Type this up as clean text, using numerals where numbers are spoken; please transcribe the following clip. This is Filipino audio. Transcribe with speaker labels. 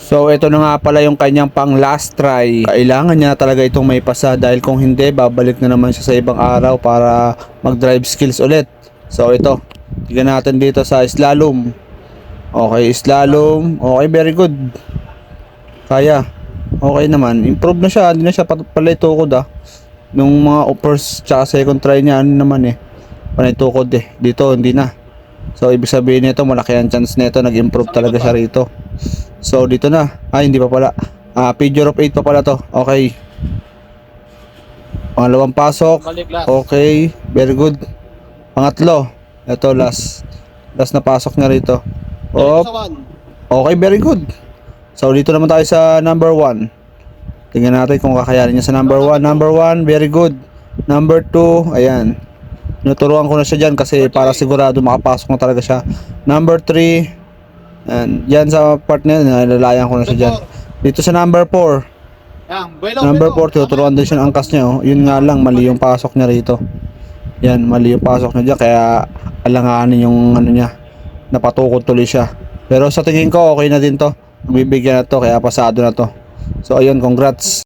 Speaker 1: So ito na nga pala yung kanyang pang last try. Kailangan niya na talaga itong may pasa dahil kung hindi babalik na naman siya sa ibang araw para mag drive skills ulit. So ito, tignan natin dito sa slalom. Okay, slalom. Okay, very good. Kaya. Okay naman. Improve na siya. Hindi na siya palay tukod Nung mga first tsaka second try niya ano naman panay tukod Dito hindi na. So ibig sabihin nito malaki ang chance nito nag-improve talaga siya rito. So dito na. Ay hindi pa pala. Figure of 8 pa pala to. Okay. Pangalawang pasok. Okay, very good. Pangatlo. Ito last. Last na pasok niya rito. Op. Okay, very good. So dito naman tayo sa number 1. Tingnan natin kung kakayanin niya sa number 1. Number 1, very good. Number 2, ayan. Tinuturuan ko na siya dyan kasi para sigurado makapasok na talaga siya. Number 3, and yan sa part na yun, nalalayan ko na siya dyan. Dito sa number 4. Number 4, tinuturuan din siya ng angkas niya. Yun nga lang, mali yung pasok niya rito. Yan, mali yung pasok niya dyan. Kaya alanganin yung ano niya. Napatukod tuloy siya. Pero sa tingin ko, okay na din to. Bibigyan na to, kaya pasado na to. So ayun, congrats.